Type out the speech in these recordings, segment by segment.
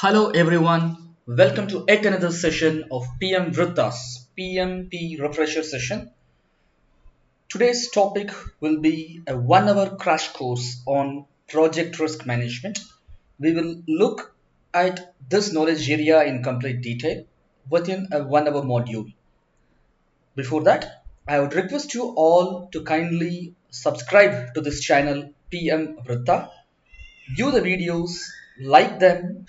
Hello everyone, welcome to yet another session of PM Vritta's PMP Refresher Session. Today's topic will be a 1 hour crash course on project risk management. We will look at this knowledge area in complete detail within a 1 hour module. Before that, I would request you all to kindly subscribe to this channel PM Vritta, view the videos, like them,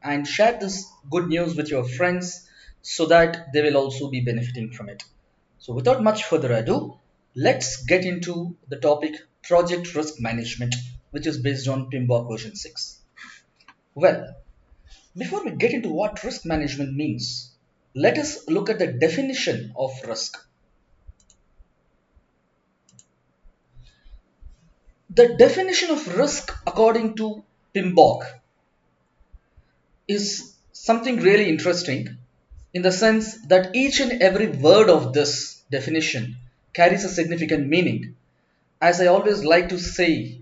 and share this good news with your friends so that they will also be benefiting from it. So, without much further ado, let's get into the topic project risk management, which is based on PMBOK version 6. Well, before we get into what risk management means, let us look at the definition of risk. The definition of risk according to PMBOK is something really interesting in the sense that each and every word of this definition carries a significant meaning. As I always like to say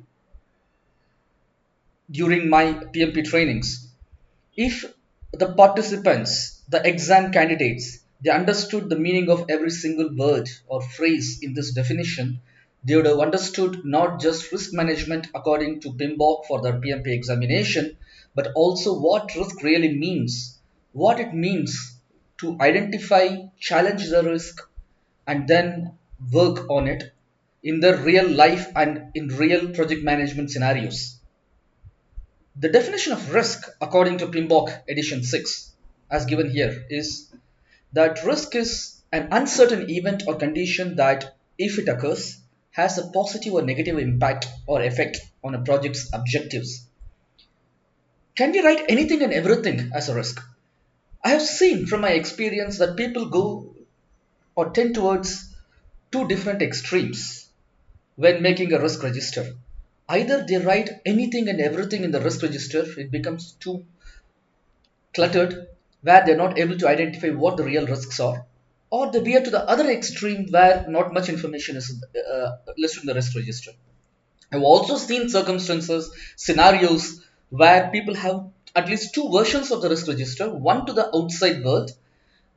during my PMP trainings, if the participants, the exam candidates, they understood the meaning of every single word or phrase in this definition, they would have understood not just risk management according to PMBOK for their PMP examination, but also what risk really means, what it means to identify, challenge the risk, and then work on it in the real life and in real project management scenarios. The definition of risk, according to PMBOK edition 6, as given here, is that risk is an uncertain event or condition that, if it occurs, has a positive or negative impact or effect on a project's objectives. Can we write anything and everything as a risk? I have seen from my experience that people go or tend towards two different extremes when making a risk register. Either they write anything and everything in the risk register, it becomes too cluttered, where they're not able to identify what the real risks are, or they veer to the other extreme where not much information is listed in the risk register. I've also seen circumstances, scenarios where people have at least two versions of the risk register, one to the outside world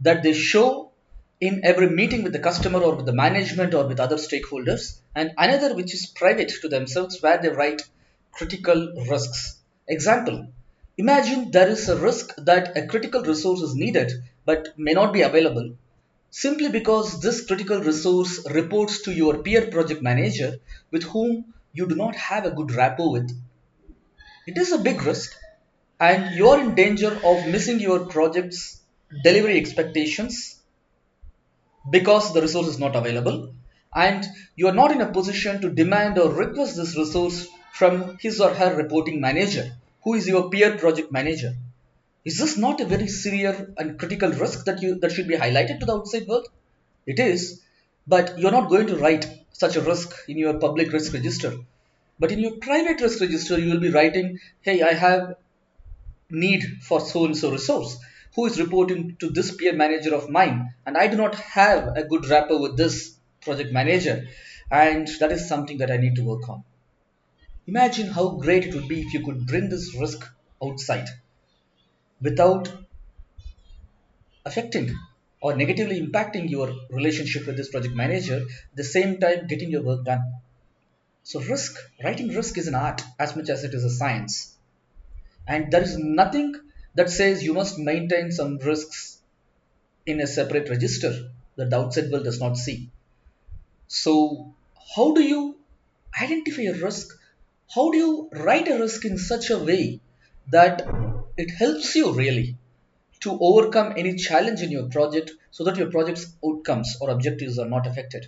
that they show in every meeting with the customer or with the management or with other stakeholders, and another which is private to themselves where they write critical risks. Example: imagine there is a risk that a critical resource is needed but may not be available simply because this critical resource reports to your peer project manager with whom you do not have a good rapport with. It is a big risk, and you are in danger of missing your project's delivery expectations because the resource is not available, and you are not in a position to demand or request this resource from his or her reporting manager, who is your peer project manager. Is this not a very severe and critical risk that should be highlighted to the outside world? It is, but you're not going to write such a risk in your public risk register. But in your private risk register, you will be writing, hey, I have need for so and so resource who is reporting to this peer manager of mine, and I do not have a good rapport with this project manager, and that is something that I need to work on. Imagine how great it would be if you could bring this risk outside without affecting or negatively impacting your relationship with this project manager, at the same time getting your work done. So writing risk is an art as much as it is a science. And there is nothing that says you must maintain some risks in a separate register that the outside world does not see. So, how do you identify a risk? How do you write a risk in such a way that it helps you really to overcome any challenge in your project so that your project's outcomes or objectives are not affected?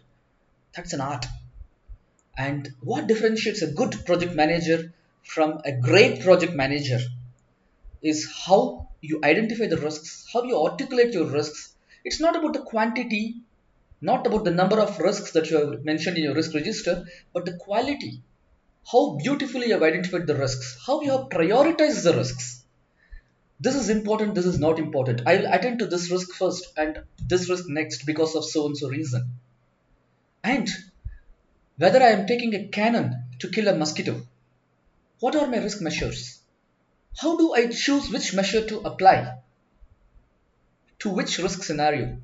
That's an art. And what differentiates a good project manager from a great project manager is how you identify the risks, how you articulate your risks. It's not about the quantity, not about the number of risks that you have mentioned in your risk register, but the quality. How beautifully you have identified the risks, how you have prioritized the risks. This is important, this is not important. I will attend to this risk first and this risk next because of so and so reason. And whether I am taking a cannon to kill a mosquito, what are my risk measures? How do I choose which measure to apply to which risk scenario?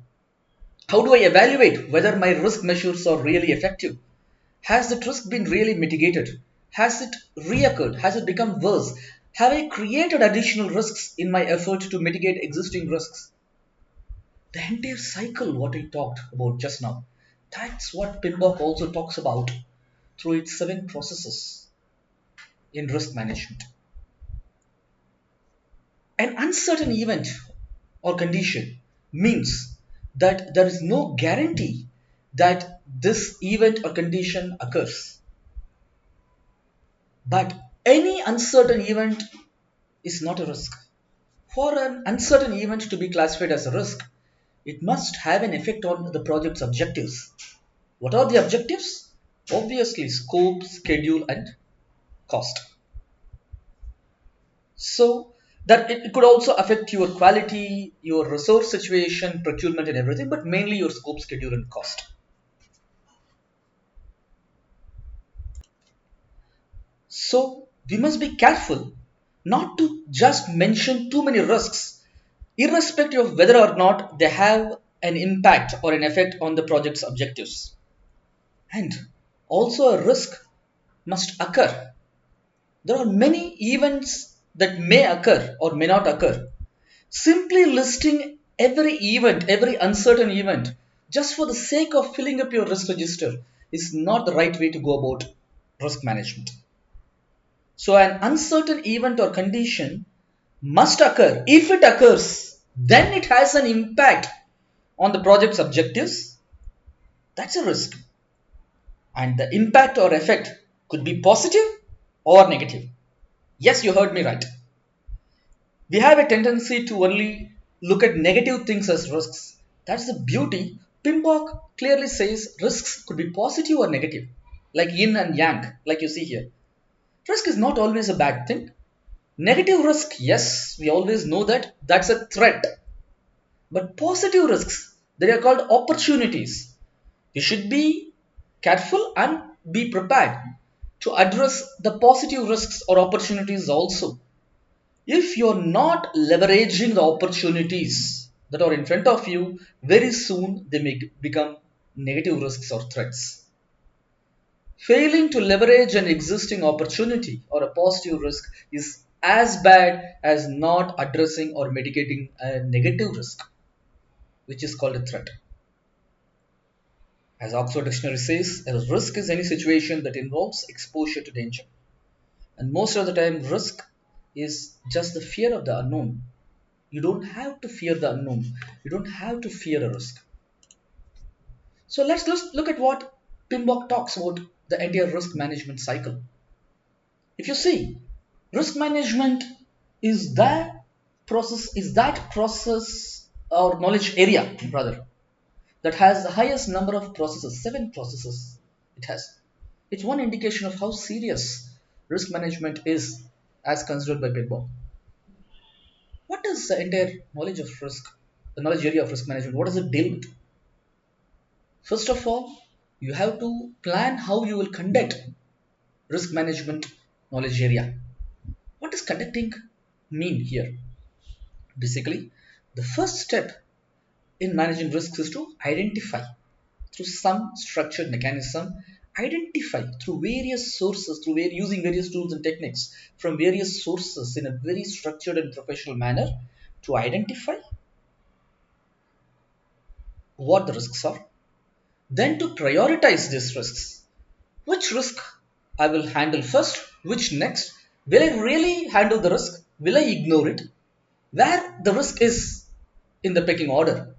How do I evaluate whether my risk measures are really effective? Has that risk been really mitigated? Has it reoccurred? Has it become worse? Have I created additional risks in my effort to mitigate existing risks? The entire cycle, what I talked about just now, that's what PMBOK also talks about through its 7 processes in risk management. An uncertain event or condition means that there is no guarantee that this event or condition occurs. But any uncertain event is not a risk. For an uncertain event to be classified as a risk, it must have an effect on the project's objectives. What are the objectives? Obviously, scope, schedule, and cost. So that it could also affect your quality, your resource situation, procurement, and everything, but mainly your scope, schedule, and cost. So we must be careful not to just mention too many risks, irrespective of whether or not they have an impact or an effect on the project's objectives. And also, a risk must occur. There are many events that may occur or may not occur. Simply listing every event, every uncertain event, just for the sake of filling up your risk register is not the right way to go about risk management. So, an uncertain event or condition must occur. If it occurs, then it has an impact on the project's objectives. That's a risk. And the impact or effect could be positive or negative. Yes, you heard me right. We have a tendency to only look at negative things as risks. That's the beauty. PMBOK clearly says risks could be positive or negative, like yin and yang, like you see here. Risk is not always a bad thing. Negative risk, yes, we always know that that's a threat. But positive risks, they are called opportunities. You should be careful and be prepared to address the positive risks or opportunities also. If you're not leveraging the opportunities that are in front of you, very soon they may become negative risks or threats. Failing to leverage an existing opportunity or a positive risk is as bad as not addressing or mitigating a negative risk, which is called a threat. As Oxford Dictionary says, a risk is any situation that involves exposure to danger. And most of the time, risk is just the fear of the unknown. You don't have to fear the unknown. You don't have to fear a risk. So let's just look at what PMBOK talks about the entire risk management cycle. If you see, risk management is that process or knowledge area rather that has the highest number of processes, 7 processes it has. It's one indication of how serious risk management is as considered by PMBOK. What is the entire knowledge of risk, the knowledge area of risk management? What does it deal with? First of all, you have to plan how you will conduct risk management knowledge area. What does conducting mean here? Basically, the first step in managing risks is to identify through some structured mechanism, identify through various sources, using various tools and techniques from various sources in a very structured and professional manner to identify what the risks are, then to prioritize these risks. Which risk I will handle first? Which next? Will I really handle the risk? Will I ignore it? Where the risk is in the pecking order.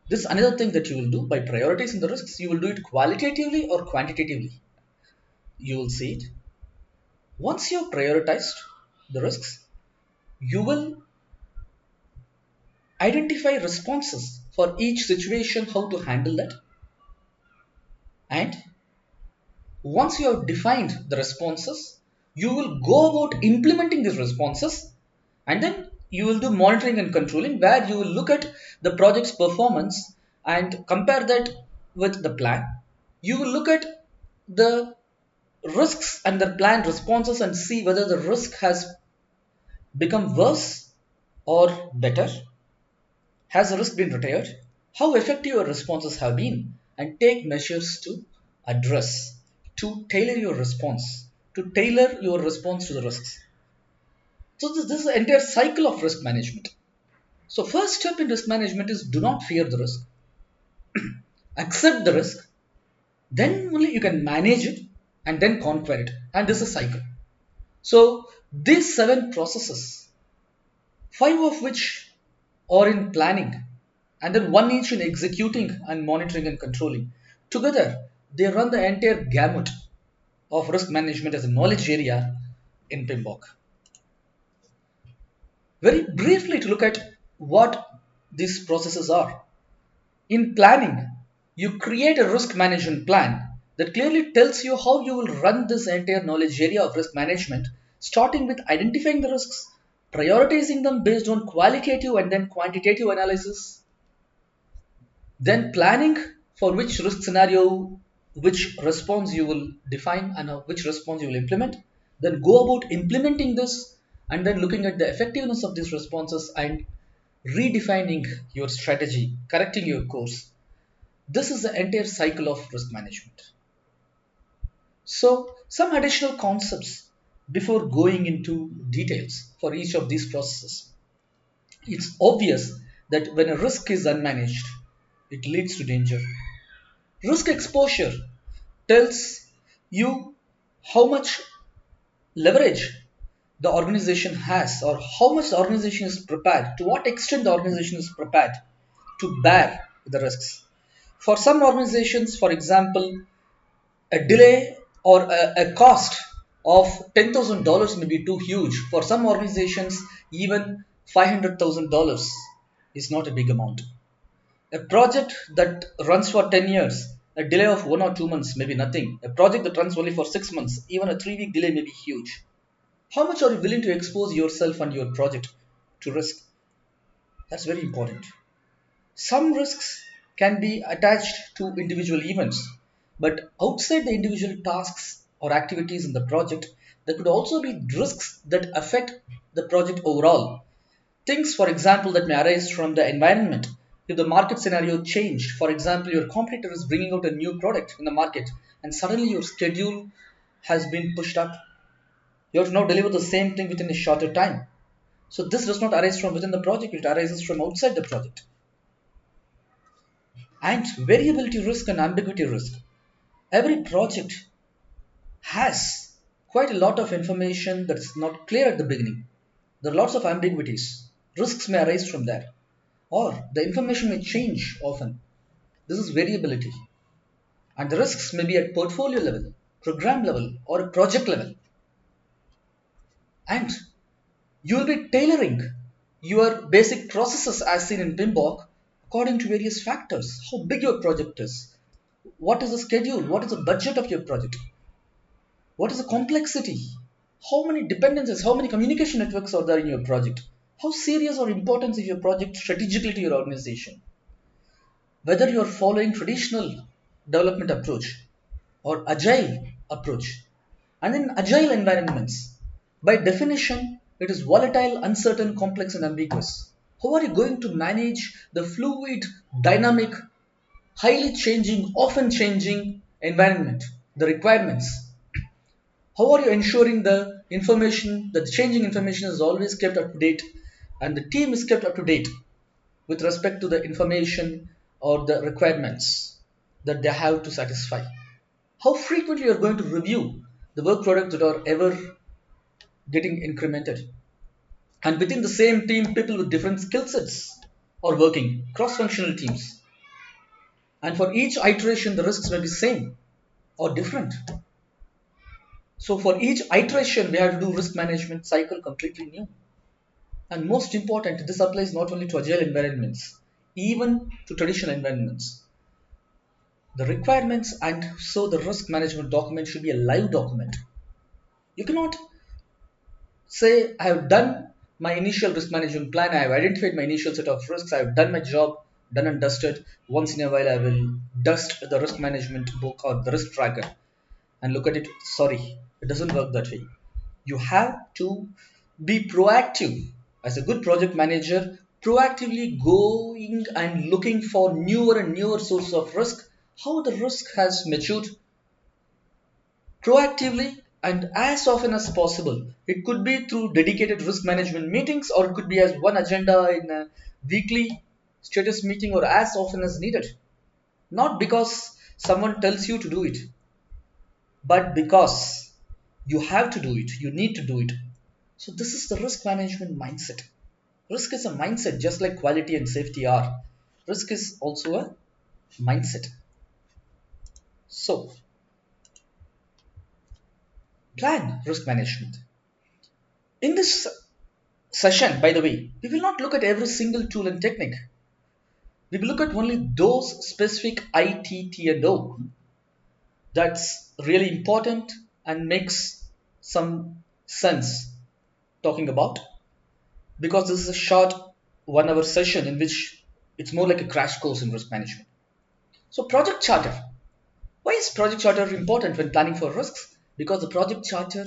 This is another thing that you will do by prioritizing the risks. You will do it qualitatively or quantitatively. You will see it. Once you have prioritized the risks, you will identify responses for each situation, how to handle that. And once you have defined the responses, you will go about implementing these responses, and then you will do monitoring and controlling where you will look at the project's performance and compare that with the plan. You will look at the risks and the planned responses and see whether the risk has become worse or better? Has the risk been retired? How effective your responses have been? And take measures to address, to tailor your response, to the risks. So this is the entire cycle of risk management. So first step in risk management is do not fear the risk. Accept the risk, then only you can manage it and then conquer it. And this is a cycle. So these seven processes, five of which are in planning, and then one each in executing and monitoring and controlling. Together, they run the entire gamut of risk management as a knowledge area in PMBOK. Very briefly, to look at what these processes are. In planning, you create a risk management plan that clearly tells you how you will run this entire knowledge area of risk management, starting with identifying the risks, prioritizing them based on qualitative and then quantitative analysis, then planning for which risk scenario, which response you will define and which response you will implement, then go about implementing this and then looking at the effectiveness of these responses and redefining your strategy, correcting your course. This is the entire cycle of risk management. So, some additional concepts before going into details for each of these processes. It's obvious that when a risk is unmanaged, it leads to danger. Risk exposure tells you how much leverage the organization has or how much the organization is prepared, to what extent the organization is prepared to bear the risks. For some organizations, for example, a delay or a cost of $10,000 may be too huge. For some organizations, even $500,000 is not a big amount. A project that runs for 10 years, a delay of 1 or 2 months may be nothing. A project that runs only for 6 months, even a 3 week delay may be huge. How much are you willing to expose yourself and your project to risk? That's very important. Some risks can be attached to individual events, but outside the individual tasks or activities in the project, there could also be risks that affect the project overall. Things, for example, that may arise from the environment. If the market scenario changed, for example, your competitor is bringing out a new product in the market and suddenly your schedule has been pushed up. You have to now deliver the same thing within a shorter time. So this does not arise from within the project, it arises from outside the project. And variability risk and ambiguity risk. Every project has quite a lot of information that's not clear at the beginning. There are lots of ambiguities. Risks may arise from that. Or the information may change often. This is variability. And the risks may be at portfolio level, program level, or project level. And you will be tailoring your basic processes as seen in PMBOK according to various factors. How big your project is, what is the schedule, what is the budget of your project, what is the complexity, how many dependencies, how many communication networks are there in your project, how serious or important is your project strategically to your organization, whether you are following traditional development approach or agile approach. And in agile environments, by definition, it is volatile, uncertain, complex, and ambiguous. How are you going to manage the fluid, dynamic, highly changing, often changing environment, the requirements? How are you ensuring the information, the changing information is always kept up to date and the team is kept up to date with respect to the information or the requirements that they have to satisfy? How frequently you are going to review the work products that are ever getting incremented? And within the same team, people with different skill sets are working, cross-functional teams. And for each iteration, the risks may be same or different. So for each iteration, we have to do risk management cycle completely new. And most important, this applies not only to agile environments, even to traditional environments. The requirements and so the risk management document should be a live document. You cannot say, I have done my initial risk management plan, I have identified my initial set of risks, I have done my job, done and dusted. Once in a while, I will dust the risk management book or the risk tracker and look at it. Sorry, it doesn't work that way. You have to Be proactive. As a good project manager, proactively going and looking for newer and newer sources of risk, how the risk has matured proactively and as often as possible. It could be through dedicated risk management meetings, or it could be as one agenda in a weekly status meeting, or as often as needed. Not because someone tells you to do it, but because you have to do it, you need to do it. So, this is the risk management mindset. Risk is a mindset, just like quality and safety are. Risk is also a mindset. So, plan risk management. In this session, by the way, we will not look at every single tool and technique. We will look at only those specific ITT and O that's really important and makes some sense talking about, because this is a short 1 hour session in which it's more like a crash course in risk management. So, project charter. Why is project charter important when planning for risks? Because the project charter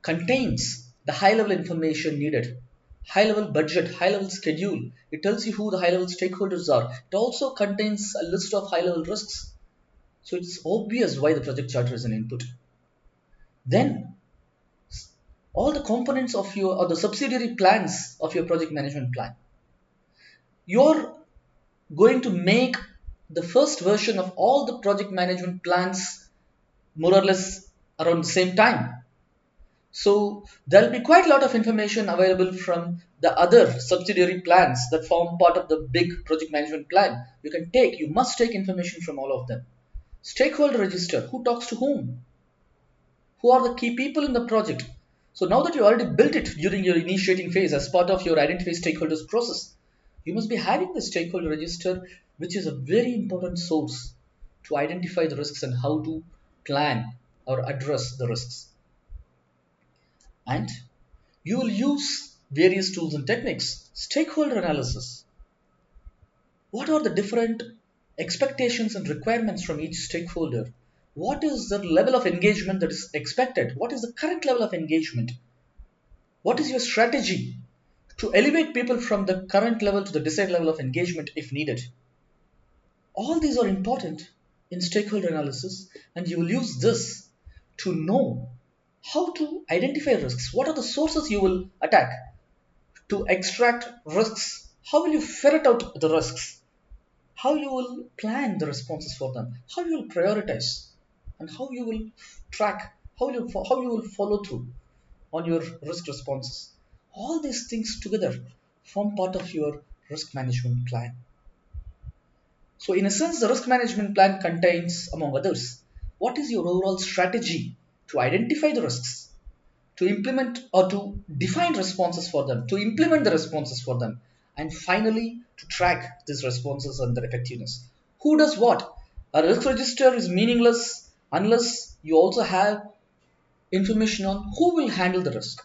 contains the high level information needed, high level budget, high level schedule. It tells you who the high level stakeholders are. It also contains a list of high level risks. So it's obvious why the project charter is an input. Then all the components of your or the subsidiary plans of your project management plan. You're going to make the first version of all the project management plans more or less around the same time. So there'll be quite a lot of information available from the other subsidiary plans that form part of the big project management plan. You must take information from all of them. Stakeholder register, who talks to whom? Who are the key people in the project? So now that you already built it during your initiating phase as part of your identify stakeholders process, you must be having the stakeholder register, which is a very important source to identify the risks and how to plan or address the risks. And you will use various tools and techniques. Stakeholder analysis. What are the different expectations and requirements from each stakeholder? What is the level of engagement that is expected? What is the current level of engagement? What is your strategy to elevate people from the current level to the desired level of engagement if needed? All these are important in stakeholder analysis, and you will use this to know how to identify risks. What are the sources you will attack to extract risks? How will you ferret out the risks? How you will plan the responses for them? How you will prioritize? And how you will track? How you will follow through on your risk responses? All these things together form part of your risk management plan. So, in a sense, the risk management plan contains, among others, what is your overall strategy to identify the risks, to implement or to define responses for them, to implement the responses for them, and finally to track these responses and their effectiveness. Who does what? A risk register is meaningless unless you also have information on who will handle the risk.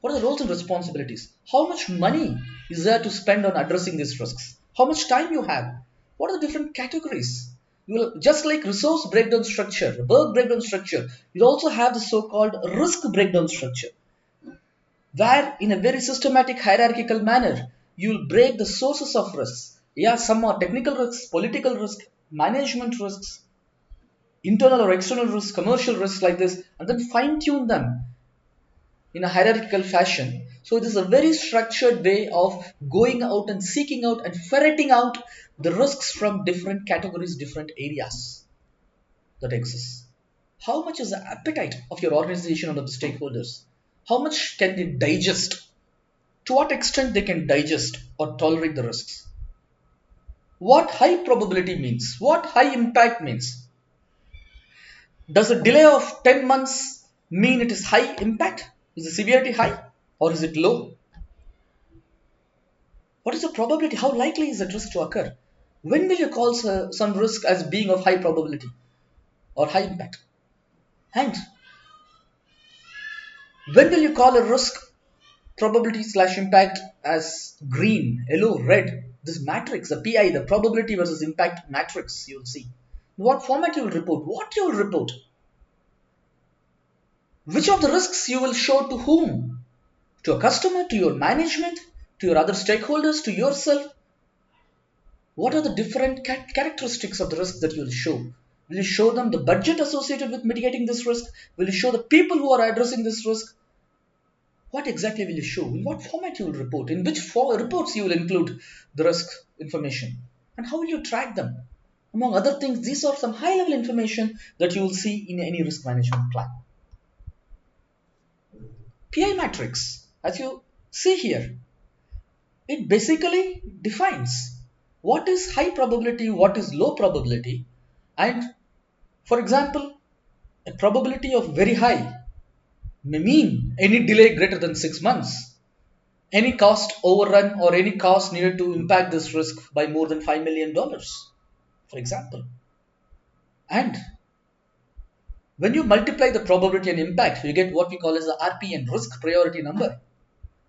What are the roles and responsibilities? How much money is there to spend on addressing these risks? How much time you have? What are the different categories? You will, just like resource breakdown structure, work breakdown structure, you also have the so-called risk breakdown structure, where in a very systematic hierarchical manner, you will break the sources of risks. Yeah, some are technical risks, political risks, management risks, internal or external risks, commercial risks like this, and then fine-tune them in a hierarchical fashion. So it is a very structured way of going out and seeking out and ferreting out the risks from different categories, different areas that exist. How much is the appetite of your organization and of the stakeholders? How much can they digest? To what extent they can digest or tolerate the risks? What high probability means? What high impact means? Does a delay of 10 months mean it is high impact? Is the severity high or is it low? What is the probability? How likely is that risk to occur? When will you call some risk as being of high probability or high impact? And when will you call a risk probability slash impact as green, yellow, red? This matrix, the PI, the probability versus impact matrix, you'll see. What format you will report, what you will report, which of the risks you will show to whom. To a customer, to your management, to your other stakeholders, to yourself? What are the different characteristics of the risk that you will show? Will you show them the budget associated with mitigating this risk? Will you show the people who are addressing this risk? What exactly will you show? In what format you will report? In which reports you will include the risk information? And how will you track them? Among other things, these are some high-level information that you will see in any risk management plan. PI matrix, as you see here, it basically defines what is high probability, what is low probability, and for example, a probability of very high may mean any delay greater than 6 months, any cost overrun or any cost needed to impact this risk by more than $5 million, for example. And when you multiply the probability and impact, you get what we call as the RPN, risk priority number.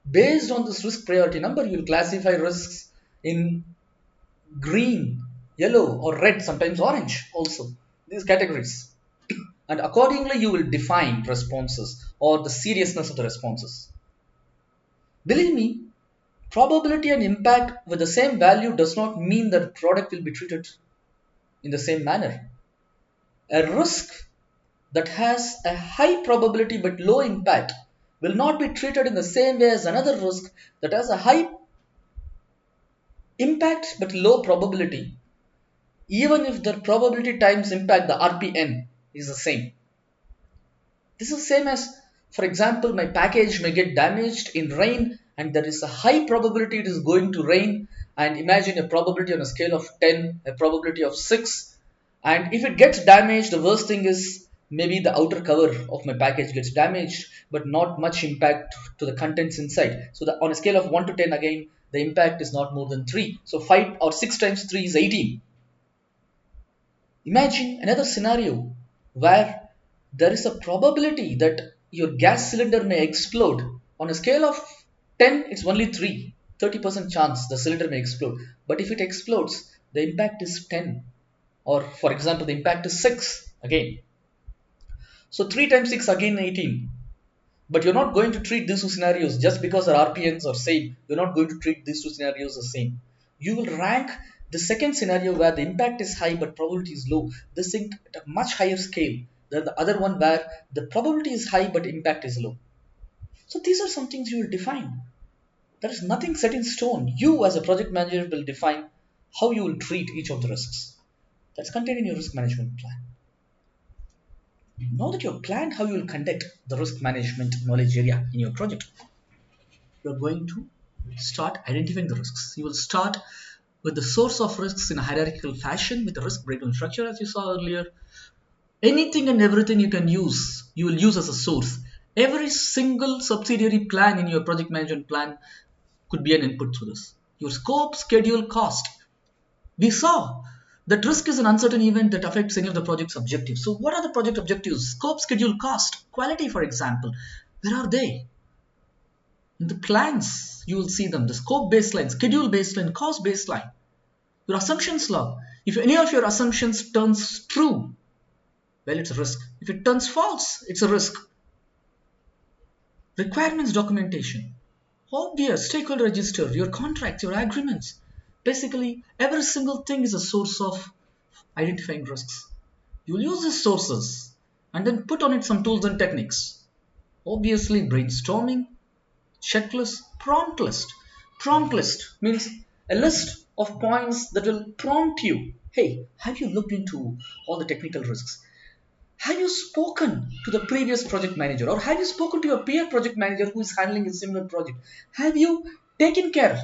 Based on this risk priority number, you will classify risks in green, yellow, or red, sometimes orange also, these categories. And accordingly, you will define responses or the seriousness of the responses. Believe me, probability and impact with the same value does not mean that the product will be treated in the same manner. A risk that has a high probability but low impact will not be treated in the same way as another risk that has a high impact but low probability, even if the probability times impact, the RPN, is the same. This is the same as, for example, my package may get damaged in rain and there is a high probability it is going to rain, and imagine a probability on a scale of 10, a probability of 6, and if it gets damaged, the worst thing is maybe the outer cover of my package gets damaged but not much impact to the contents inside. So on a scale of 1 to 10, again the impact is not more than 3. So 5 or 6 times 3 is 18. Imagine another scenario where there is a probability that your gas cylinder may explode. On a scale of 10, it's only 3, 30% chance the cylinder may explode. But if it explodes, the impact is 10. Or for example, the impact is 6 again. So 3 times 6 again 18. But you're not going to treat these two scenarios just because the RPNs are same. You're not going to treat these two scenarios the same. You will rank the second scenario where the impact is high but probability is low. This thing at a much higher scale than the other one where the probability is high but impact is low. So these are some things you will define. There is nothing set in stone. You as a project manager will define how you will treat each of the risks. That's contained in your risk management plan. Now that you have planned how you will conduct the risk management knowledge area in your project, you are going to start identifying the risks. You will start with the source of risks in a hierarchical fashion with the risk breakdown structure as you saw earlier. Anything and everything you can use, you will use as a source. Every single subsidiary plan in your project management plan could be an input to this. Your scope, schedule, cost. We saw that risk is an uncertain event that affects any of the project's objectives. So what are the project objectives? Scope, schedule, cost, quality, for example. Where are they? In the plans, you will see them. The scope baseline, schedule baseline, cost baseline. Your assumptions log. If any of your assumptions turns true, well, it's a risk. If it turns false, it's a risk. Requirements documentation. Obvious, stakeholder register, your contracts, your agreements. Basically, every single thing is a source of identifying risks. You will use these sources and then put on it some tools and techniques. Obviously, brainstorming, checklist, prompt list. Prompt list means a list of points that will prompt you. Hey, have you looked into all the technical risks? Have you spoken to the previous project manager, or have you spoken to your peer project manager who is handling a similar project? Have you taken care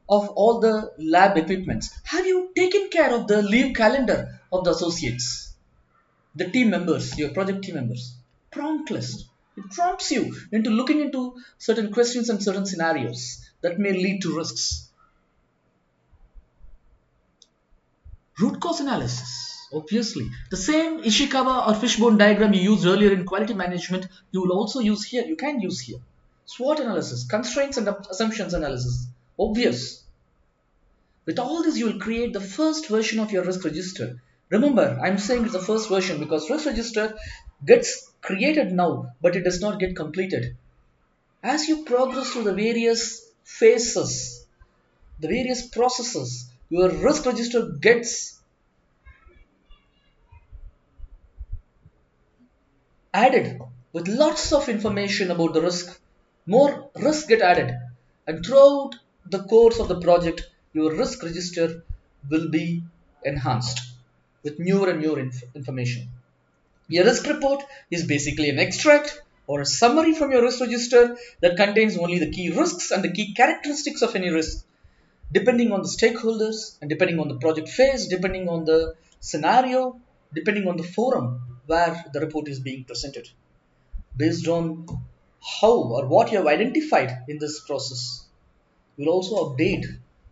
of all the lab equipments? Have you taken care of the leave calendar of the associates, the team members, your project team members? Prompt list. It prompts you into looking into certain questions and certain scenarios that may lead to risks. Root cause analysis. Obviously, the same Ishikawa or fishbone diagram you used earlier in quality management, you will also use here. You can use here. SWOT analysis, constraints and assumptions analysis. Obvious. With all this, you will create the first version of your risk register. Remember, I'm saying it's the first version because risk register gets created now, but it does not get completed. As you progress through the various phases, the various processes, your risk register gets added with lots of information about the risk. More risks get added, and throughout the course of the project, your risk register will be enhanced with newer and newer information. Your risk report is basically an extract or a summary from your risk register that contains only the key risks and the key characteristics of any risk, depending on the stakeholders and depending on the project phase, depending on the scenario, depending on the forum where the report is being presented. Based on how or what you have identified in this process, you'll also update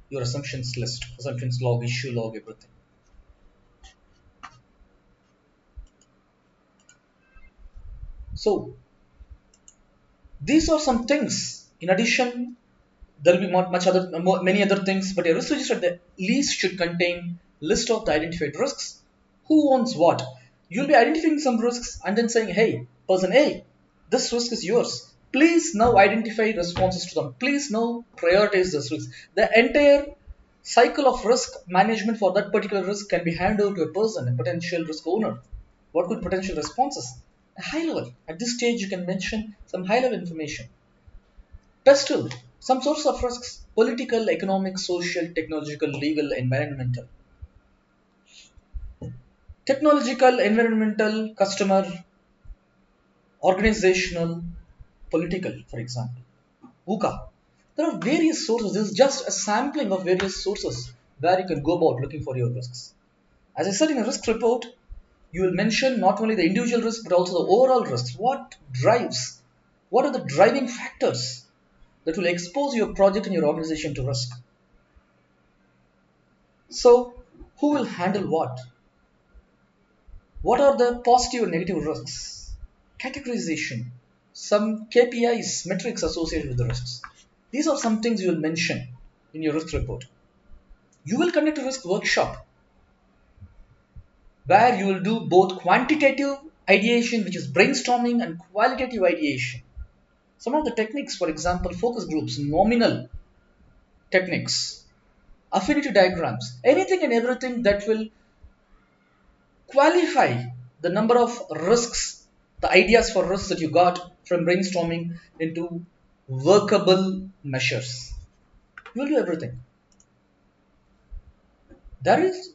your assumptions list, assumptions log, issue log, everything. So these are some things. In addition, there will be many other things, but a risk register at the least should contain list of the identified risks. Who owns what? You'll be identifying some risks and then saying, hey, person A, this risk is yours. Please now identify responses to them. Please now prioritize this risk. The entire cycle of risk management for that particular risk can be handed over to a person, a potential risk owner. What could potential responses? A high level. At this stage, you can mention some high level information. Pestle, some source of risks: political, economic, social, technological, legal, environmental. Technological, environmental, customer, organizational, political, for example. VUCA. There are various sources. This is just a sampling of various sources where you can go about looking for your risks. As I said in a risk report, you will mention not only the individual risk but also the overall risks. What drives? What are the driving factors that will expose your project and your organization to risk? So, who will handle what? What are the positive and negative risks? Categorization, some KPIs, metrics associated with the risks. These are some things you will mention in your risk report. You will conduct a risk workshop where you will do both quantitative ideation, which is brainstorming, and qualitative ideation. Some of the techniques, for example, focus groups, nominal techniques, affinity diagrams, anything and everything that will qualify the number of risks, the ideas for risks that you got from brainstorming into workable measures. You'll do everything.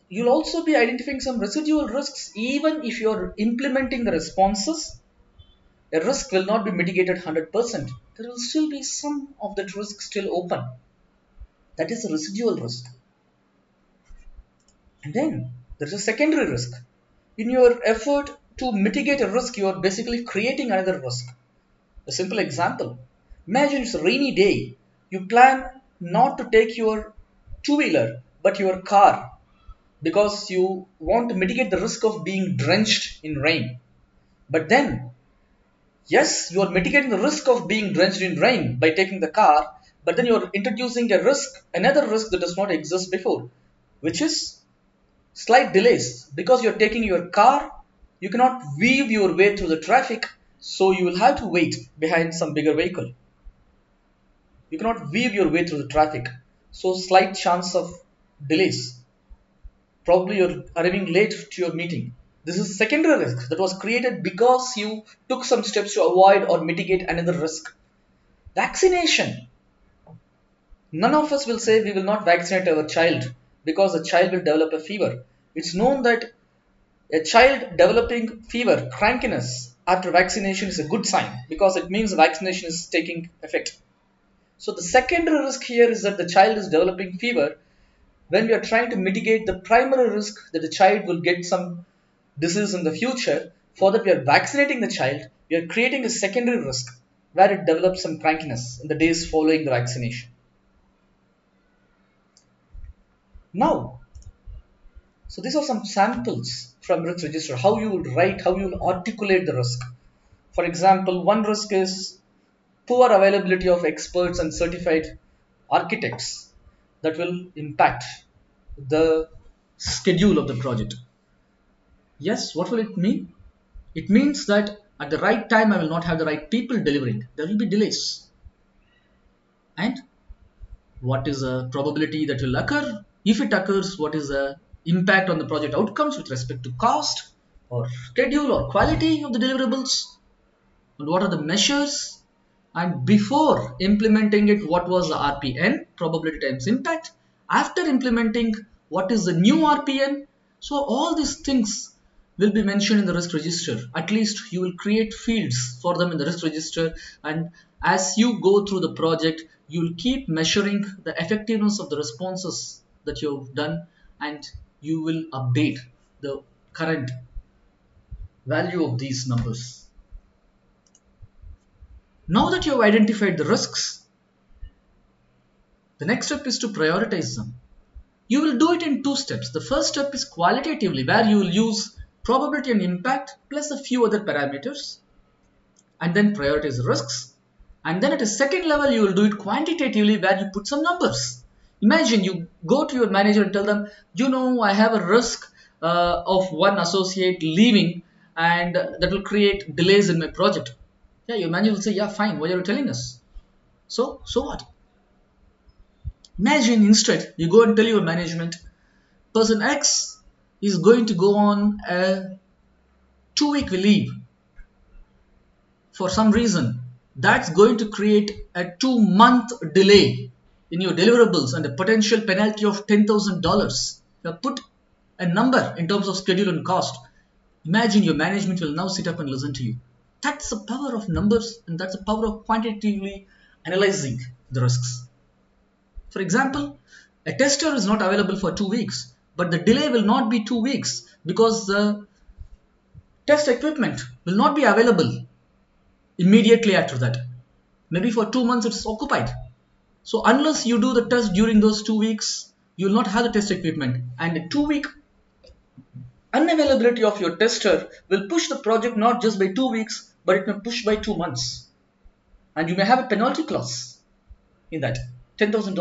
You'll also be identifying some residual risks. Even if you're implementing the responses, a risk will not be mitigated 100%. There will still be some of that risk still open. That is a residual risk. And then there's a secondary risk. In your effort to mitigate a risk, you are basically creating another risk. A simple example: imagine it's a rainy day. You plan not to take your two wheeler but your car because you want to mitigate the risk of being drenched in rain. But then, yes, you are mitigating the risk of being drenched in rain by taking the car, but then you're introducing a risk, another risk that does not exist before, which is slight delays. Because you're taking your car, you cannot weave your way through the traffic, so you will have to wait behind some bigger vehicle. You cannot weave your way through the traffic, so slight chance of delays. Probably you're arriving late to your meeting. This is secondary risk that was created because you took some steps to avoid or mitigate another risk. Vaccination. None of us will say we will not vaccinate our child because the child will develop a fever. It's known that a child developing fever, crankiness after vaccination is a good sign because it means vaccination is taking effect. So the secondary risk here is that the child is developing fever when we are trying to mitigate the primary risk that the child will get some disease in the future. For that we are vaccinating the child, we are creating a secondary risk where it develops some crankiness in the days following the vaccination. Now, so these are some samples from risk register, how you will write, how you will articulate the risk. For example, one risk is poor availability of experts and certified architects that will impact the schedule of the project. Yes, what will it mean? It means that at the right time I will not have the right people delivering. There will be delays. And what is a probability that will occur? If it occurs, what is the impact on the project outcomes with respect to cost or schedule or quality of the deliverables? And what are the measures? And before implementing it, what was the RPN, probability times impact? After implementing, what is the new RPN? So all these things will be mentioned in the risk register. At least you will create fields for them in the risk register, and as you go through the project, you will keep measuring the effectiveness of the responses that you've done, and you will update the current value of these numbers. Now that you have identified the risks, the next step is to prioritize them. You will do it in two steps. The first step is qualitatively, where you will use probability and impact plus a few other parameters and then prioritize the risks. And then at a second level, you will do it quantitatively, where you put some numbers. Imagine you go to your manager and tell them, I have a risk of one associate leaving, and that will create delays in my project. Yeah, your manager will say, yeah, fine, why are you telling us? So what? Imagine instead you go and tell your management, person X is going to go on a 2 week leave for some reason. That's going to create a 2 month delay in your deliverables and a potential penalty of $10,000. You put a number in terms of schedule and cost. Imagine your management will now sit up and listen to you. That's the power of numbers, and that's the power of quantitatively analyzing the risks. For example, a tester is not available for 2 weeks, but the delay will not be 2 weeks because the test equipment will not be available immediately after that. Maybe for 2 months it's occupied. So unless you do the test during those 2 weeks, you will not have the test equipment. And a 2 week unavailability of your tester will push the project not just by 2 weeks, but it may push by 2 months. And you may have a penalty clause in that, $10,000.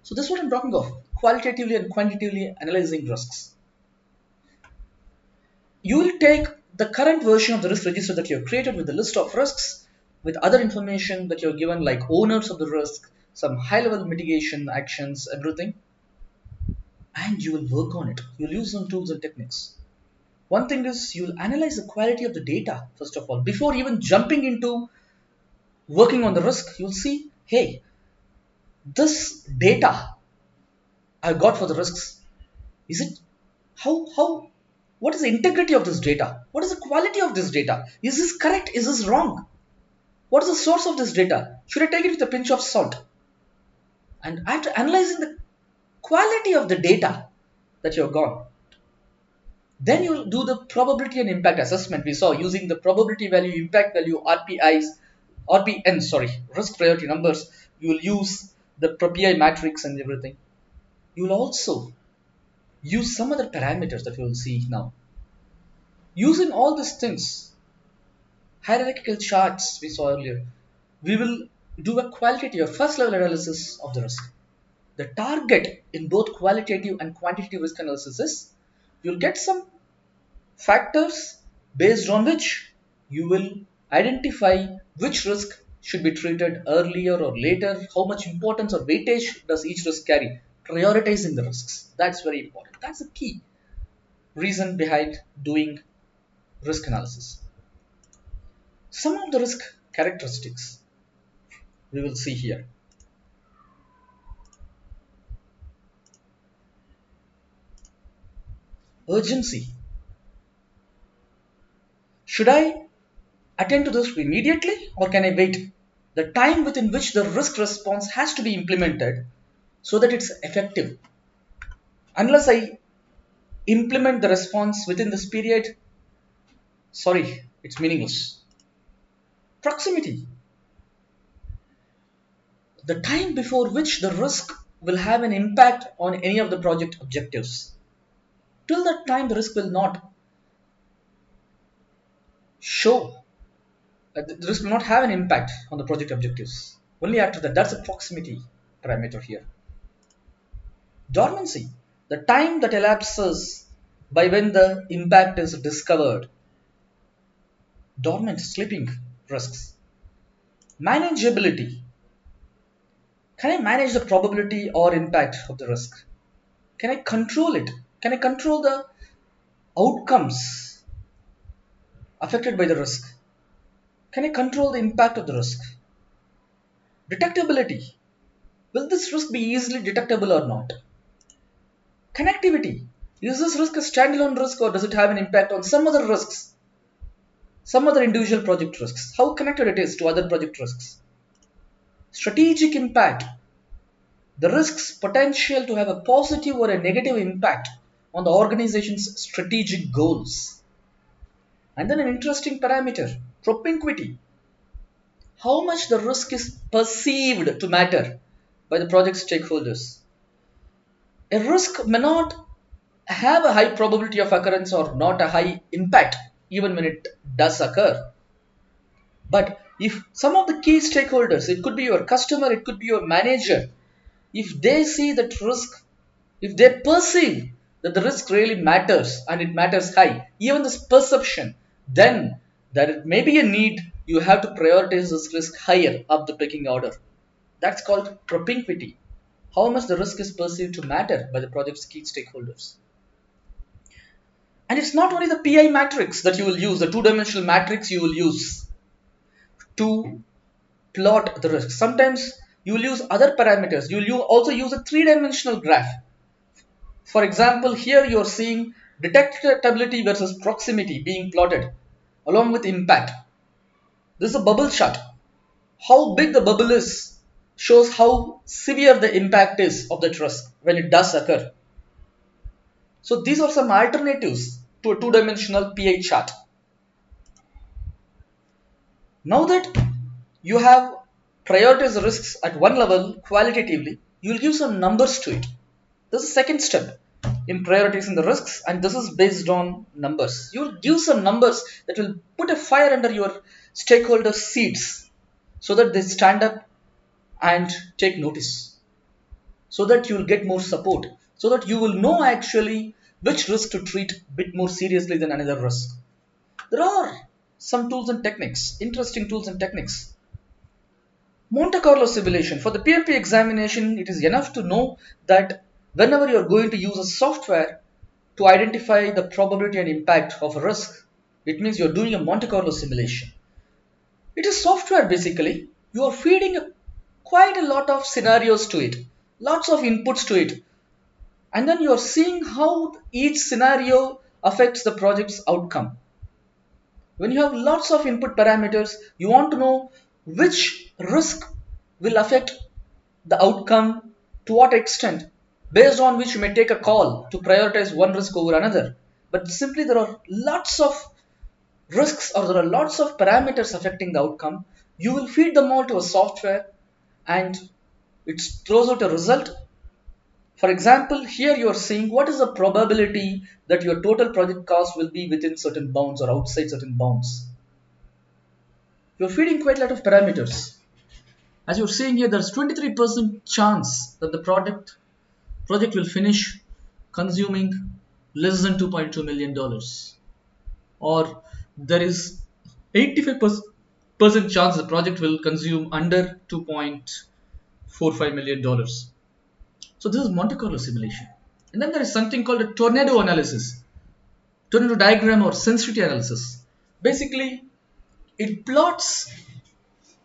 So this is what I'm talking of, qualitatively and quantitatively analyzing risks. You will take the current version of the risk register that you have created with the list of risks, with other information that you're given like owners of the risk, some high-level mitigation actions, everything, and you will work on it. You'll use some tools and techniques. One thing is you'll analyze the quality of the data, first of all. Before even jumping into working on the risk, you'll see, hey, this data I got for the risks, is it, what is the integrity of this data? What is the quality of this data? Is this correct? Is this wrong? What is the source of this data? Should I take it with a pinch of salt? And after analyzing the quality of the data that you have got, then you will do the probability and impact assessment we saw using the probability value, impact value, risk priority numbers. You will use the PI matrix and everything. You will also use some other parameters that we will see now. Using all these things, hierarchical charts we saw earlier, we will do a qualitative first level analysis of the risk. The target in both qualitative and quantitative risk analysis is you'll get some factors based on which you will identify which risk should be treated earlier or later, how much importance or weightage does each risk carry, prioritizing the risks. That's very important. That's the key reason behind doing risk analysis. Some of the risk characteristics we will see here. Urgency. Should I attend to this immediately or can I wait? The time within which the risk response has to be implemented so that it's effective. Unless I implement the response within this period, sorry, it's meaningless. Proximity. The time before which the risk will have an impact on any of the project objectives. Till that time, the risk will not show, the risk will not have an impact on the project objectives. Only after that, that's a proximity parameter here. Dormancy, the time that elapses by when the impact is discovered. Dormant, sleeping risks. Manageability, Can I manage the probability or impact of the risk? Can I control it? Can I control the outcomes affected by the risk? Can I control the impact of the risk? Detectability. Will this risk be easily detectable or not? Connectivity. Is this risk a standalone risk or does it have an impact on some other risks? Some other individual project risks? How connected it is to other project risks? Strategic impact. The risk's potential to have a positive or a negative impact on the organization's strategic goals. And then an interesting parameter, propinquity. How much the risk is perceived to matter by the project stakeholders. A risk may not have a high probability of occurrence or not a high impact even when it does occur. But if some of the key stakeholders, it could be your customer, it could be your manager, if they see that risk, if they perceive that the risk really matters and it matters high, even this perception, then there may be a need you have to prioritize this risk higher up the pecking order. That's called propinquity. How much the risk is perceived to matter by the project's key stakeholders. And it's not only the PI matrix that you will use, the two-dimensional matrix you will use to plot the risk. Sometimes you will use other parameters. You will also use a three-dimensional graph. For example, here you are seeing detectability versus proximity being plotted along with impact. This is a bubble chart. How big the bubble is shows how severe the impact is of that risk when it does occur. So these are some alternatives to a two-dimensional PI chart. Now that you have prioritized the risks at one level qualitatively, you will give some numbers to it. This is the second step in prioritizing the risks, and this is based on numbers. You will give some numbers that will put a fire under your stakeholders' seats so that they stand up and take notice, so that you will get more support, so that you will know actually which risk to treat a bit more seriously than another risk. There are some tools and techniques, interesting tools and techniques. Monte Carlo simulation. For the PMP examination, it is enough to know that whenever you are going to use a software to identify the probability and impact of a risk, it means you are doing a Monte Carlo simulation. It is software basically. You are feeding quite a lot of scenarios to it, lots of inputs to it, and then you are seeing how each scenario affects the project's outcome. When you have lots of input parameters, you want to know which risk will affect the outcome to what extent, based on which you may take a call to prioritize one risk over another. But simply there are lots of risks or there are lots of parameters affecting the outcome. You will feed them all to a software and it throws out a result. For example, here you are seeing what is the probability that your total project cost will be within certain bounds or outside certain bounds. You're feeding quite a lot of parameters. As you're seeing here, there's 23% chance that the project will finish consuming less than $2.2 million. Or there is 85% chance the project will consume under $2.45 million. So this is Monte Carlo simulation. And then there is something called a tornado analysis, tornado diagram or sensitivity analysis. Basically, it plots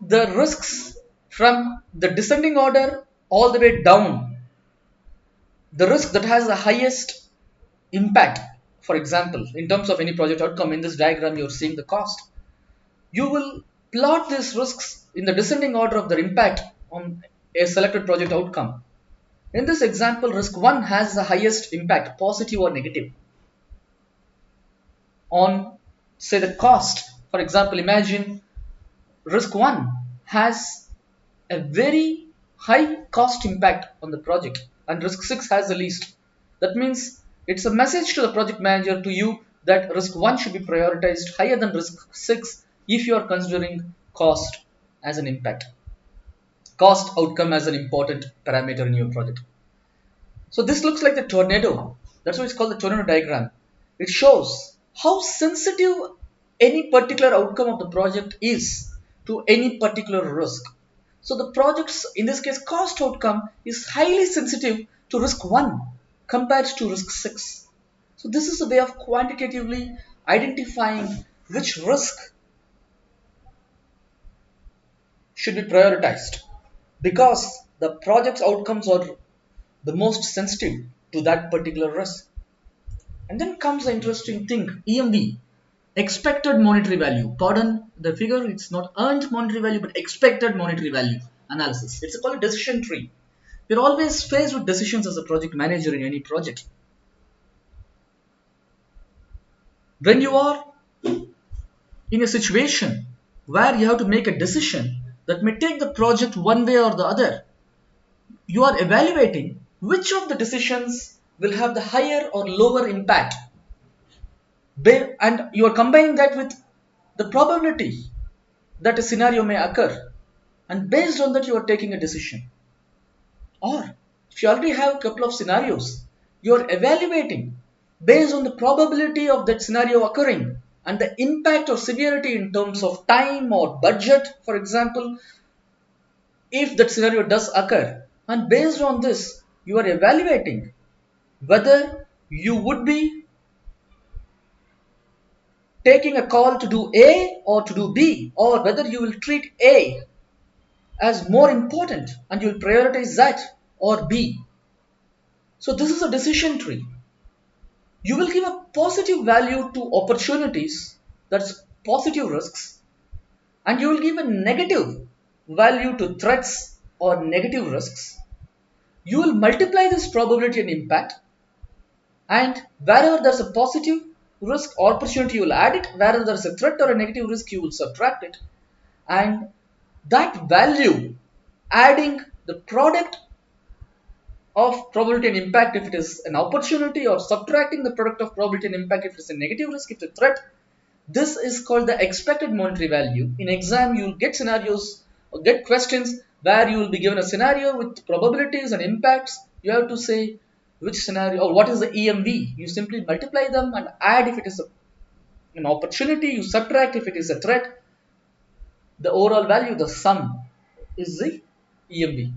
the risks from the descending order all the way down. The risk that has the highest impact, for example, in terms of any project outcome, in this diagram you're seeing the cost. You will plot these risks in the descending order of their impact on a selected project outcome. In this example, risk 1 has the highest impact, positive or negative, on say the cost. For example, imagine risk 1 has a very high cost impact on the project and risk 6 has the least. That means it's a message to the project manager, to you, that risk 1 should be prioritized higher than risk 6 if you are considering cost as an impact, cost outcome as an important parameter in your project. So this looks like the tornado. That's why it's called the tornado diagram. It shows how sensitive any particular outcome of the project is to any particular risk. So the project's, in this case, cost outcome is highly sensitive to risk 1 compared to risk 6. So this is a way of quantitatively identifying which risk should be prioritized because the project's outcomes are the most sensitive to that particular risk. And then comes the interesting thing, EMV, expected monetary value. Pardon the figure, it's not earned monetary value but expected monetary value analysis. It's called a decision tree. We're always faced with decisions as a project manager in any project. When you are in a situation where you have to make a decision that may take the project one way or the other, you are evaluating which of the decisions will have the higher or lower impact, and you are combining that with the probability that a scenario may occur, and based on that you are taking a decision. Or if you already have a couple of scenarios, you are evaluating based on the probability of that scenario occurring and the impact or severity in terms of time or budget, for example, if that scenario does occur. And based on this, you are evaluating whether you would be taking a call to do A or to do B, or whether you will treat A as more important and you will prioritize that or B. So this is a decision tree. You will give a positive value to opportunities, that's positive risks, and you will give a negative value to threats or negative risks. You will multiply this probability and impact, and wherever there's a positive risk or opportunity you will add it, wherever there's a threat or a negative risk you will subtract it, and that value, adding the product of probability and impact if it is an opportunity, or subtracting the product of probability and impact if it is a negative risk, if it's a threat. This is called the expected monetary value. In exam, you will get scenarios or get questions where you will be given a scenario with probabilities and impacts. You have to say which scenario or what is the EMV. You simply multiply them and add if it is an opportunity. You subtract if it is a threat. The overall value, the sum, is the EMV.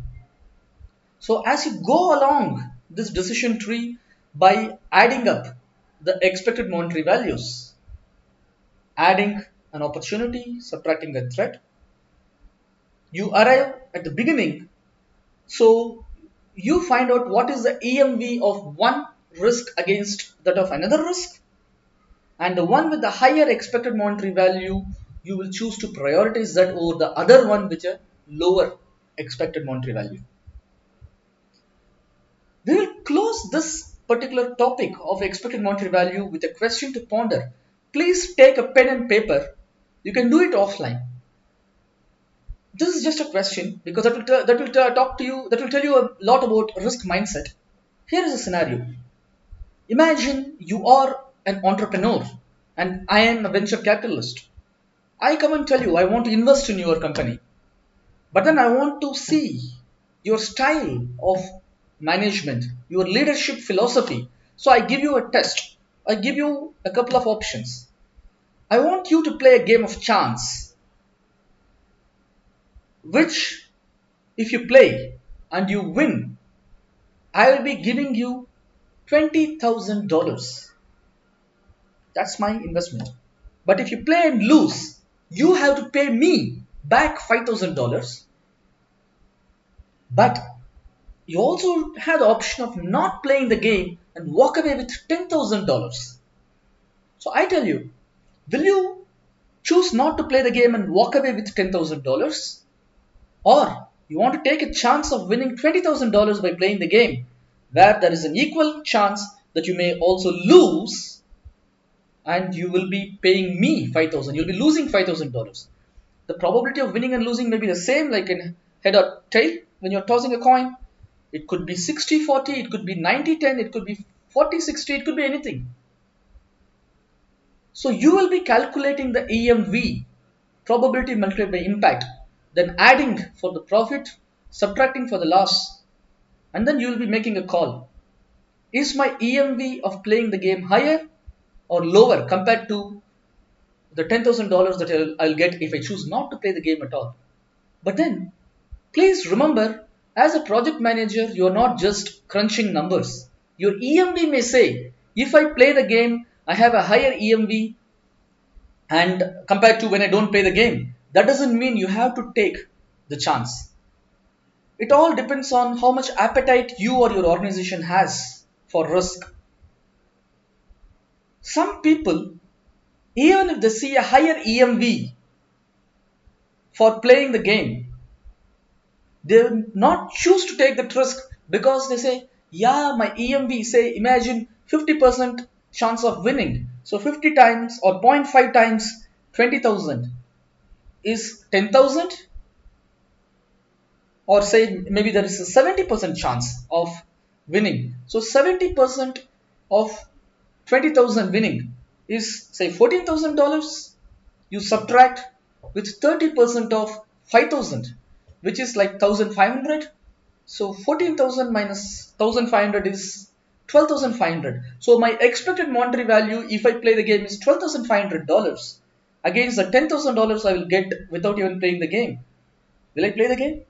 So as you go along this decision tree by adding up the expected monetary values, adding an opportunity, subtracting a threat, you arrive at the beginning. So you find out what is the EMV of one risk against that of another risk, and the one with the higher expected monetary value, you will choose to prioritize that over the other one with a lower expected monetary value. We will close this particular topic of expected monetary value with a question to ponder. Please take a pen and paper. You can do it offline. This is just a question because that will talk to you, that will tell you a lot about risk mindset. Here is a scenario. Imagine you are an entrepreneur and I am a venture capitalist. I come and tell you I want to invest in your company, but then I want to see your style of management, your leadership philosophy. So I give you a test. I give you a couple of options. I want you to play a game of chance, which if you play and you win, I will be giving you $20,000. That's my investment. But if you play and lose, you have to pay me back $5,000. But you also have the option of not playing the game and walk away with $10,000. So I tell you, will you choose not to play the game and walk away with $10,000? Or you want to take a chance of winning $20,000 by playing the game, where there is an equal chance that you may also lose and you will be paying me $5,000. You'll be losing $5,000. The probability of winning and losing may be the same, like in head or tail when you're tossing a coin. It could be 60-40, it could be 90-10, it could be 40-60, it could be anything. So you will be calculating the EMV, probability multiplied by impact, then adding for the profit, subtracting for the loss, and then you will be making a call. Is my EMV of playing the game higher or lower compared to the $10,000 that I'll get if I choose not to play the game at all? But then Please remember, as a project manager, you are not just crunching numbers. Your EMV may say, if I play the game, I have a higher EMV and compared to when I don't play the game. That doesn't mean you have to take the chance. It all depends on how much appetite you or your organization has for risk. Some people, even if they see a higher EMV for playing the game, they will not choose to take that risk because they say, yeah, my EMV, say, imagine 50% chance of winning. So 50 times or zero point 0.5 times 20,000 is 10,000, or say maybe there is a 70% chance of winning. So 70% of 20,000 winning is say $14,000. You subtract with 30% of 5,000, which is like 1,500. So 14,000 minus 1,500 is 12,500. So my expected monetary value if I play the game is $12,500 against the $10,000 I will get without even playing the game. Will I play the game?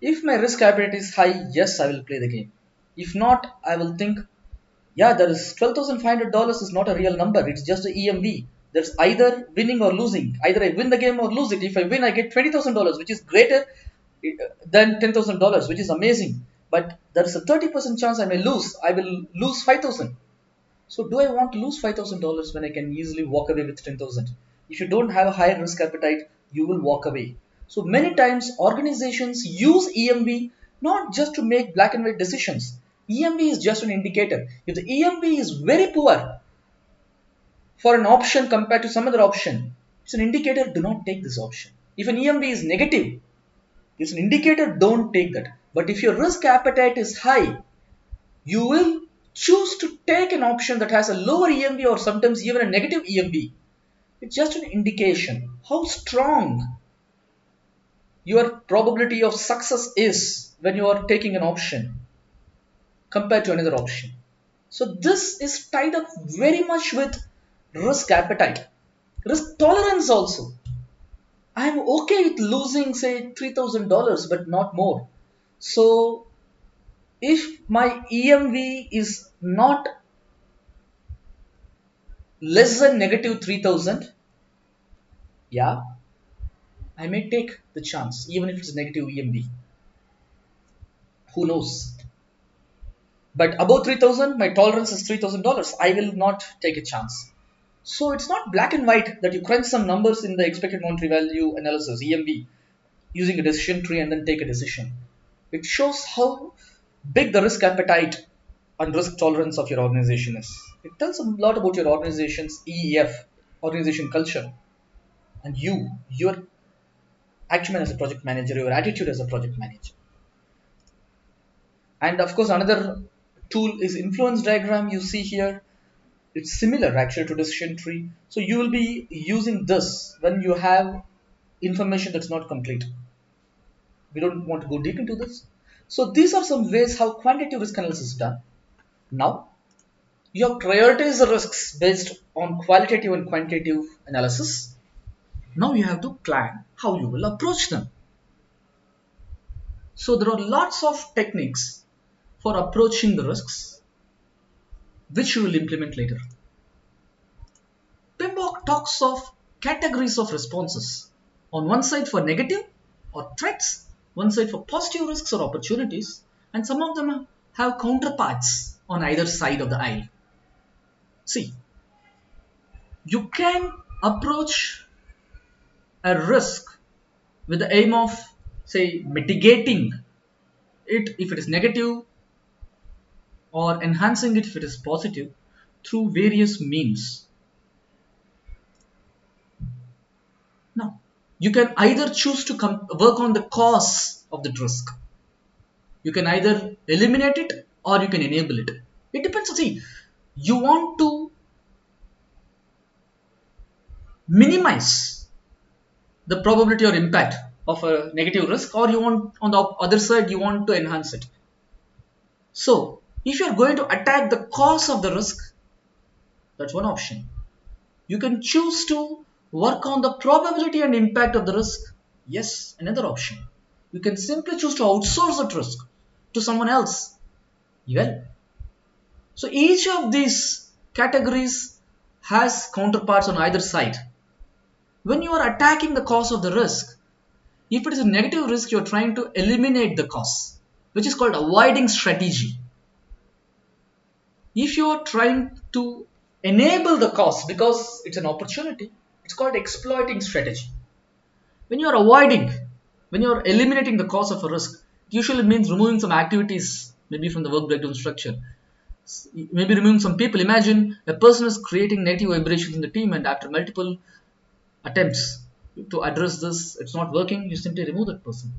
If my risk appetite is high, yes, I will play the game. If not, I will think, yeah, there is $12,500 is not a real number. It's just a EMV. There's either winning or losing. Either I win the game or lose it. If I win, I get $20,000, which is greater than $10,000, which is amazing. But there is a 30% chance I may lose. I will lose 5,000. So do I want to lose $5,000 when I can easily walk away with 10,000? If you don't have a high risk appetite, you will walk away. So many times organizations use EMV not just to make black and white decisions. EMV is just an indicator. If the EMV is very poor for an option compared to some other option, it's an indicator, do not take this option. If an EMV is negative, it's an indicator, don't take that. But if your risk appetite is high, you will choose to take an option that has a lower EMV or sometimes even a negative EMV. It's just an indication how strong your probability of success is when you are taking an option compared to another option. So this is tied up very much with risk appetite, risk tolerance also. I'm okay with losing say $3,000 but not more. So if my EMV is not less than negative 3,000, yeah, I may take the chance even if it's negative EMV. Who knows? But above 3,000, my tolerance is $3,000. I will not take a chance. So it's not black and white that you crunch some numbers in the expected monetary value analysis, EMV, using a decision tree and then take a decision. It shows how big the risk appetite and risk tolerance of your organization is. It tells a lot about your organization's EEF, organization culture, and your acumen as a project manager, your attitude as a project manager. And of course, another tool is influence diagram. You see here, it's similar actually to decision tree. So you will be using this when you have information that's not complete. We don't want to go deep into this. So these are some ways how quantitative risk analysis is done. Now, you have prioritized the risks based on qualitative and quantitative analysis. Now you have to plan how you will approach them. So there are lots of techniques for approaching the risks, which you will implement later. PMBOK talks of categories of responses. On one side for negative or threats, one side for positive risks or opportunities, and some of them have counterparts on either side of the aisle. See, you can approach a risk with the aim of, say, mitigating it if it is negative or enhancing it if it is positive through various means. Now, you can either choose to work on the cause of the risk. You can either eliminate it or you can enable it. It depends. See, you want to minimize the probability or impact of a negative risk, or you want on the other side you want to enhance it. So if you are going to attack the cause of the risk, that's one option. You can choose to work on the probability and impact of the risk. Yes, another option. You can simply choose to outsource that risk to someone else. Well, so each of these categories has counterparts on either side. When you are attacking the cause of the risk, if it is a negative risk, you are trying to eliminate the cause, which is called avoiding strategy. If you are trying to enable the cause because it's an opportunity, it's called exploiting strategy. When you are avoiding, when you are eliminating the cause of a risk, it usually means removing some activities, maybe from the work breakdown structure, maybe removing some people. Imagine a person is creating negative vibrations in the team, and after multiple attempts to address this, it's not working, you simply remove that person.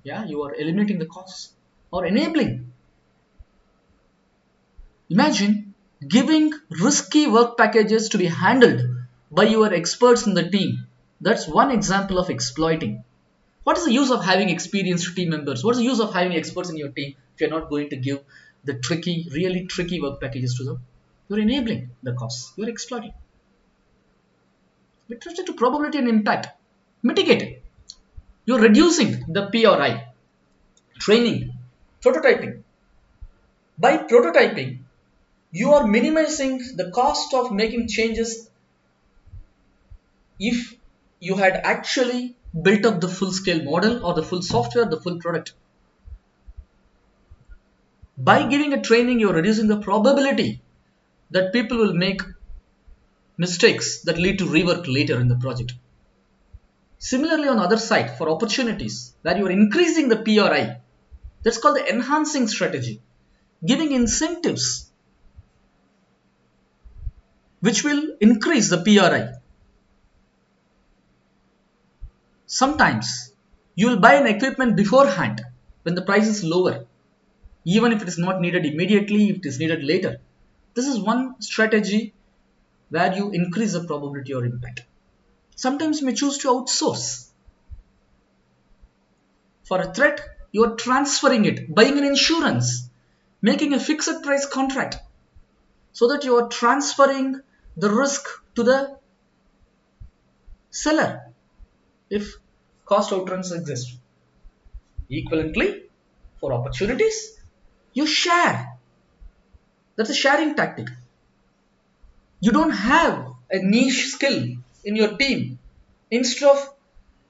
Yeah, you are eliminating the cause or enabling. Imagine giving risky work packages to be handled by your experts in the team. That's one example of exploiting. What is the use of having experienced team members? What is the use of having experts in your team if you're not going to give the tricky, really tricky work packages to them? You're enabling the cause. You're exploiting. With respect to probability and impact, mitigate it. You're reducing the P or I. Training, prototyping. By prototyping, you are minimizing the cost of making changes if you had actually built up the full scale model or the full software, the full product. By giving a training, you're reducing the probability that people will make mistakes that lead to rework later in the project. Similarly, on the other side, for opportunities where you are increasing the PRI, that's called the enhancing strategy, giving incentives which will increase the PRI. Sometimes you will buy an equipment beforehand when the price is lower, even if it is not needed immediately, if it is needed later. This is one strategy where you increase the probability or impact. Sometimes you may choose to outsource. For a threat, you are transferring it, buying an insurance, making a fixed price contract, so that you are transferring the risk to the seller if cost outruns exist. Equivalently, for opportunities, you share. That's a sharing tactic. You don't have a niche skill in your team. Instead of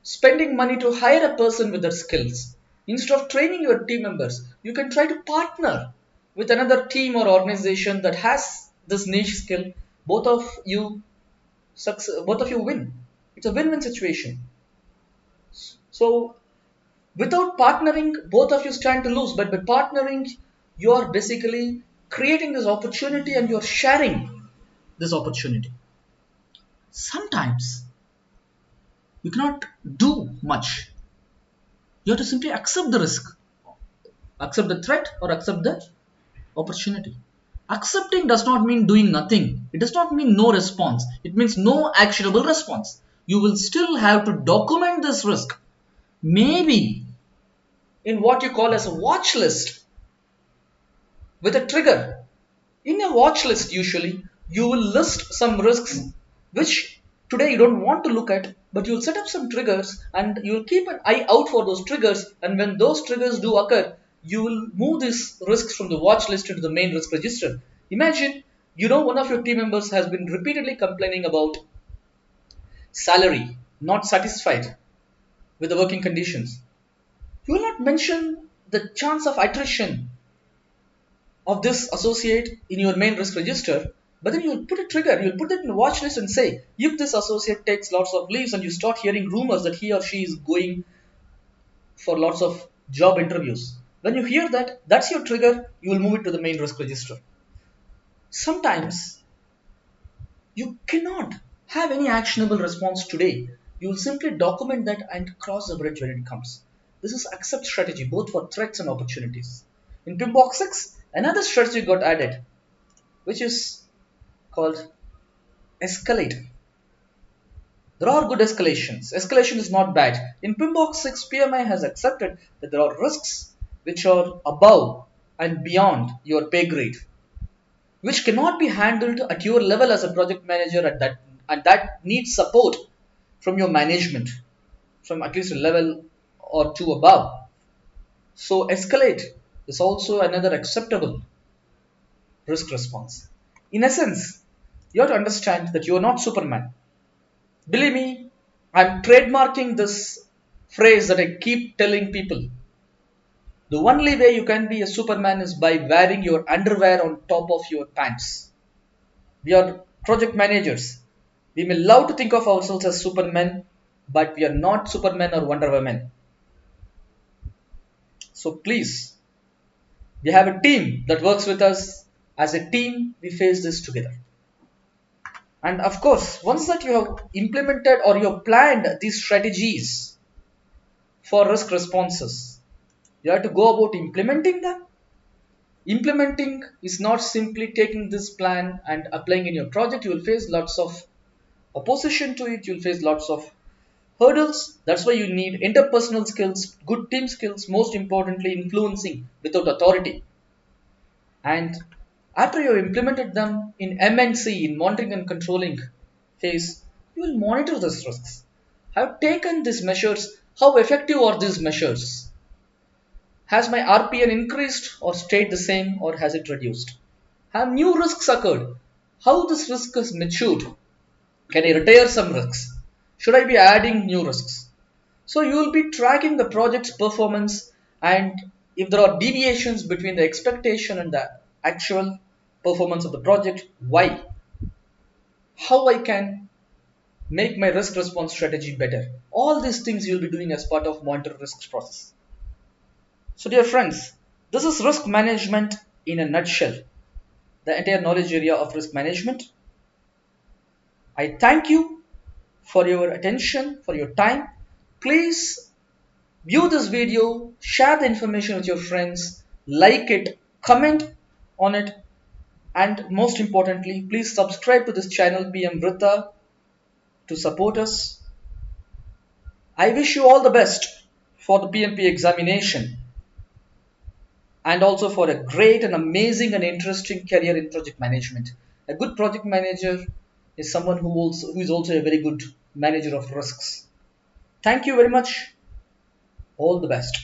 spending money to hire a person with their skills, instead of training your team members, you can try to partner with another team or organization that has this niche skill. Both of you both of you win. It's a win-win situation. So without partnering, both of you stand to lose. But by partnering, you are basically creating this opportunity and you're sharing this opportunity. Sometimes you cannot do much. You have to simply accept the risk, accept the threat, or accept the opportunity. Accepting does not mean doing nothing. It does not mean no response. It means no actionable response. You will still have to document this risk. Maybe in what you call as a watch list with a trigger. In a watch list, usually, you will list some risks which today you don't want to look at, but you'll set up some triggers and you'll keep an eye out for those triggers. And when those triggers do occur, you will move these risks from the watch list into the main risk register. Imagine, one of your team members has been repeatedly complaining about salary, not satisfied with the working conditions. You will not mention the chance of attrition of this associate in your main risk register, but then you'll put a trigger, you'll put it in a watch list and say, if this associate takes lots of leaves and you start hearing rumors that he or she is going for lots of job interviews, when you hear that, that's your trigger, you will move it to the main risk register. Sometimes you cannot have any actionable response today. You will simply document that and cross the bridge when it comes. This is accept strategy both for threats and opportunities. In PMBOK 6, another strategy got added, which is called escalate. There are good escalations. Escalation is not bad. In PMBOK 6, PMI has accepted that there are risks which are above and beyond your pay grade, which cannot be handled at your level as a project manager and that needs support from your management, from at least a level or 2 above. So escalate is also another acceptable risk response. In essence, you have to understand that you are not Superman. Believe me, I'm trademarking this phrase that I keep telling people. The only way you can be a Superman is by wearing your underwear on top of your pants. We are project managers. We may love to think of ourselves as Supermen, but we are not Supermen or Wonder Women. So please, we have a team that works with us. As a team, we face this together. And of course, once that you have implemented or you have planned these strategies for risk responses, you have to go about implementing them. Implementing is not simply taking this plan and applying in your project. You will face lots of opposition to it. You'll face lots of hurdles. That's why you need interpersonal skills, good team skills, most importantly, influencing without authority. And after you have implemented them in MNC, in monitoring and controlling phase, you will monitor these risks. Have taken these measures. How effective are these measures? Has my RPN increased or stayed the same, or has it reduced? Have new risks occurred? How this risk is matured? Can I retire some risks? Should I be adding new risks? So you will be tracking the project's performance, and if there are deviations between the expectation and the actual performance of the project, why? How I can make my risk response strategy better. All these things you'll be doing as part of monitor risks process. So dear friends, this is risk management in a nutshell, the entire knowledge area of risk management. I thank you for your attention, for your time. Please view this video, share the information with your friends, like it, comment on it, and most importantly, please subscribe to this channel PM Vritta to support us. I wish you all the best for the PMP examination and also for a great and amazing and interesting career in project management. A good project manager is someone who is also a very good manager of risks. Thank you very much. All the best.